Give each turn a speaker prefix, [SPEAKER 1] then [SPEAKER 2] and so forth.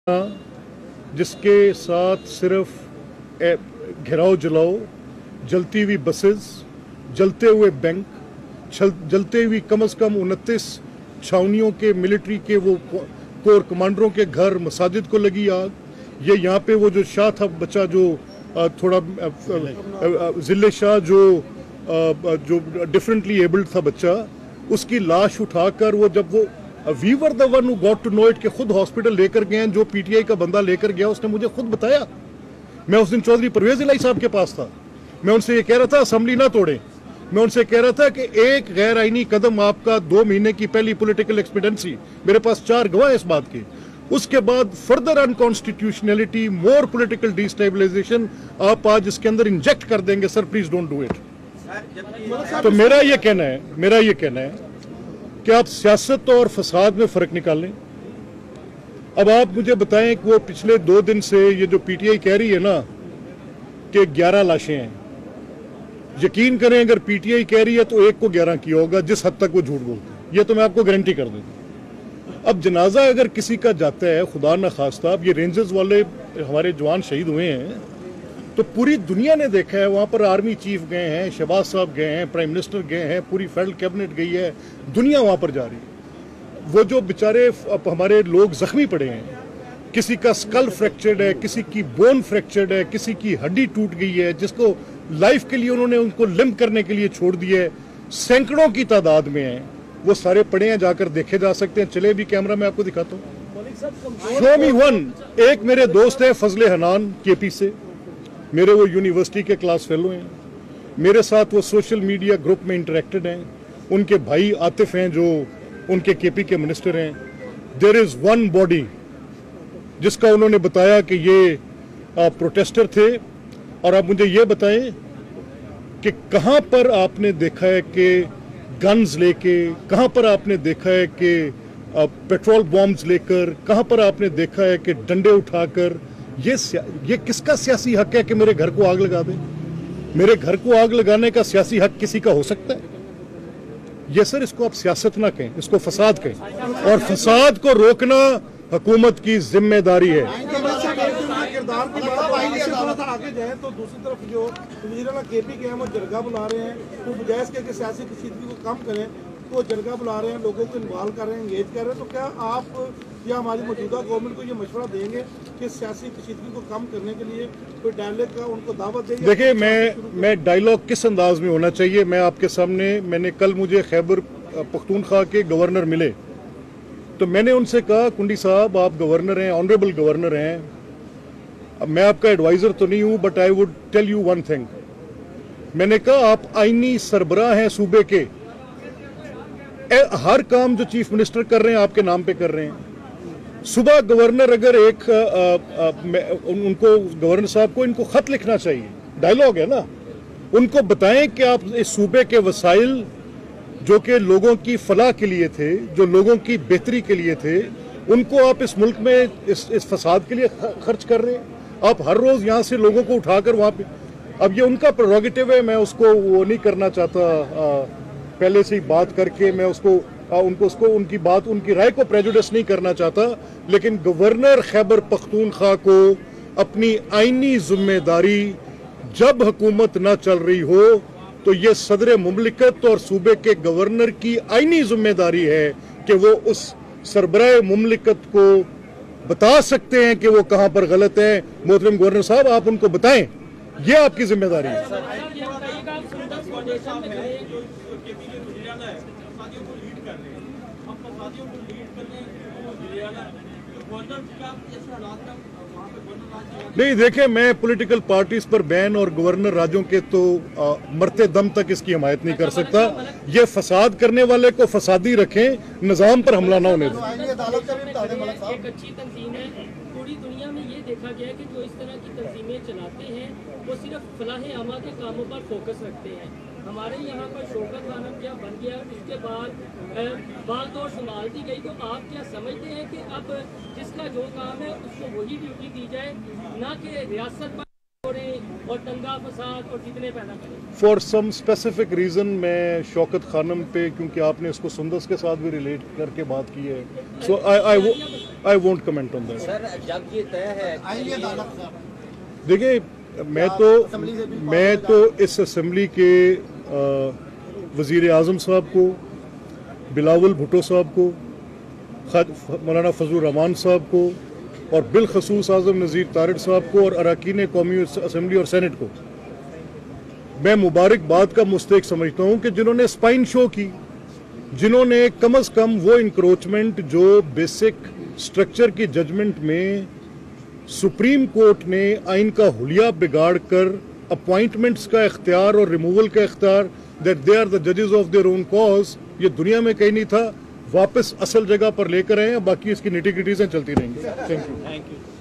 [SPEAKER 1] जिसके साथ सिर्फ घेराव जलाओ, जलती हुई बसेस, जलते हुए बैंक, जलते हुई कम से कम 29 छावनियों के मिलिट्री के वो कोर कमांडरों के घर, मसाजिद को लगी आग। ये यहाँ पे वो जो शाह था बच्चा, जो थोड़ा जिले शाह, जो डिफरेंटली एबल्ड था बच्चा, उसकी लाश उठाकर वो जब वो we were the one who got to know it, के खुद हॉस्पिटल लेकर गए हैं। जो पीटीआई का बंदा लेकर गया उसने मुझे खुद बताया। मैं उस दिन चौधरी परवेज इलाही साहब के पास था। मैं उनसे ये कह रहा था असेंबली ना तोड़े। मैं उनसे कह रहा था कि एक गैर आईनी कदम आपका 2 महीने की पहली पॉलिटिकल एक्सपीडेंसी, मेरे पास 4 गवाह इस बात के, उसके बाद फर्दर अनकॉन्स्टिट्यूशनलिटी, मोर पॉलिटिकल डिस्टेबलाइजेशन आप आज इसके अंदर इंजेक्ट कर देंगे। Sir please don't do it. तो मेरा ये कहना है कि आप सियासत और फसाद में फर्क निकालें। अब आप मुझे बताएं कि वो पिछले 2 दिन से ये जो पीटीआई कह रही है ना कि 11 लाशें हैं, यकीन करें अगर पीटीआई कह रही है तो 1 को 11 किया होगा, जिस हद तक वो झूठ बोलते हैं। ये तो मैं आपको गारंटी कर देता। अब जनाजा अगर किसी का जाता है, खुदा न खास्ता, अब ये रेंजर्स वाले हमारे जवान शहीद हुए हैं, तो पूरी दुनिया ने देखा है। वहाँ पर आर्मी चीफ गए हैं, शहबाज साहब गए हैं, प्राइम मिनिस्टर गए हैं, पूरी फेडरल कैबिनेट गई है, दुनिया वहाँ पर जा रही है। वो जो बेचारे हमारे लोग जख्मी पड़े हैं, किसी का स्कल फ्रैक्चर्ड है, किसी की बोन फ्रैक्चर्ड है, किसी की हड्डी टूट गई है, जिसको लाइफ के लिए उन्होंने उनको लिम्प करने के लिए छोड़ दिया है, सैकड़ों की तादाद में है। वो सारे पड़े हैं, जाकर देखे जा सकते हैं। चले भी कैमरा में आपको दिखाता हूँ। शो मी वन। एक मेरे दोस्त है फजले हनान केपी से, मेरे वो यूनिवर्सिटी के क्लास फेलो हैं, मेरे साथ वो सोशल मीडिया ग्रुप में इंटरेक्टेड हैं। उनके भाई आतिफ हैं जो उनके केपी के मिनिस्टर हैं। देयर इज वन बॉडी जिसका उन्होंने बताया कि ये प्रोटेस्टर थे। और आप मुझे ये बताएं कि कहां पर आपने देखा है कि गन्स लेके, कहां पर आपने देखा है कि पेट्रोल बॉम्ब्स लेकर, कहां पर आपने देखा है कि डंडे उठाकर। ये किसका सियासी हक है कि मेरे घर को आग लगा दे? मेरे घर को आग लगाने का सियासी हक किसी का हो सकता है? ये सर, इसको आप सियासत ना कहें, इसको फसाद कहें। और फसाद को रोकना हुकूमत की जिम्मेदारी है।
[SPEAKER 2] आगे जाए तो दूसरी तरफ जो केपी के अहमद जरगा बुला रहे हैं, तो बजाय इसके सियासी कशीदगी को कम करें तो जरगा बुला रहे हैं, लोगों को इन्वॉल्व कर रहे हैं, एंगेज कर रहे हैं। तो क्या आप या हमारी मौजूदा गवर्नमेंट को ये मशवरा देंगे कि सियासी कशीदगी को कम करने के लिए कोई डायलॉग का उनको दावत देंगे?
[SPEAKER 1] देखिए, मैं डायलॉग किस अंदाज में होना चाहिए मैं आपके सामने, मैंने कल मुझे खैबर पख्तूनख्वा के गवर्नर मिले, तो मैंने उनसे कहा कुंडी साहब आप गवर्नर हैं, ऑनरेबल गवर्नर हैं, अब मैं आपका एडवाइजर तो नहीं हूं, but I would tell you one thing. मैंने कहा आप आईनी सरबराह हैं सूबे के, हर काम जो चीफ मिनिस्टर कर रहे हैं आपके नाम पे कर रहे हैं। सुबह गवर्नर अगर उनको गवर्नर साहब को इनको खत लिखना चाहिए, डायलॉग है ना, उनको बताएं कि आप इस सूबे के वसाइल जो कि लोगों की फलाह के लिए थे, जो लोगों की बेहतरी के लिए थे, उनको आप इस मुल्क में इस फसाद के लिए खर्च कर रहे हैं। आप हर रोज यहाँ से लोगों को उठाकर वहां पे, अब ये उनका प्रेरोगेटिव है, मैं उसको वो नहीं करना चाहता, पहले से ही बात करके मैं उनकी बात, उनकी राय को प्रेजुडिस नहीं करना चाहता। लेकिन गवर्नर खैबर पख्तूनख्वा को अपनी आईनी जिम्मेदारी, जब हुकूमत ना चल रही हो तो ये सदर मुमलिकत और सूबे के गवर्नर की आईनी जिम्मेदारी है कि वो उस सरबराह मुमलिकत को बता सकते हैं कि वो कहां पर गलत है। मोहतरम गवर्नर साहब आप उनको बताएं, ये आपकी जिम्मेदारी है। नहीं, देखें, मैं पॉलिटिकल पार्टीज पर बैन और गवर्नर राज्यों के तो मरते दम तक इसकी हिमायत नहीं कर सकता। ये फसाद करने वाले को फसादी रखें, निजाम पर हमला ना होने दें।
[SPEAKER 3] एक अच्छी तंजीम है, पूरी दुनिया में ये देखा गया है कि जो इस तरह की तंजीमें चलाते हैं वो सिर्फ फलाह आमा के कामों पर फोकस रखते हैं। हमारे यहाँ पर शौकत खानम क्या बन गया, उसके बाद बाल तौर संभाल दी गई। तो आप क्या समझते हैं कि अब जिसका जो काम है उसको वही ड्यूटी दी जाए, ना कि रियासत पर और दंगा फसाद और जितने पैदा करें?
[SPEAKER 1] फॉर सम स्पेसिफिक रीजन मैं शौकत खानम पे, क्योंकि आपने इसको सुंदस के साथ भी रिलेट करके बात की है, so I I won't comment on that.
[SPEAKER 4] Sir जब ये तय है
[SPEAKER 1] देखिए, मैं तो इस असेंबली के वज़ीर आज़म साहब को, बिलावल भुट्टो साहब को, मौलाना फजलुर रहमान साहब को और बिलखसूस आज़म नज़ीर तारिक साहब को और अरकान कौमी असेंबली और सेनेट को मैं मुबारकबाद का मुस्तहिक समझता हूँ कि जिन्होंने स्पाइन शो की, जिन्होंने कम अज़ कम वो इंक्रोचमेंट जो बेसिक स्ट्रक्चर की जजमेंट में सुप्रीम कोर्ट ने आइन का हुलिया बिगाड़ कर अपॉइंटमेंट्स का इख्तियार और रिमूवल का इख्तियार, दैट दे आर द जजेस ऑफ देयर ओन कॉज, ये दुनिया में कहीं नहीं था, वापस असल जगह पर लेकर आए हैं। बाकी इसकी निटी-ग्रिटीज़ चलती रहेंगी। Thank you.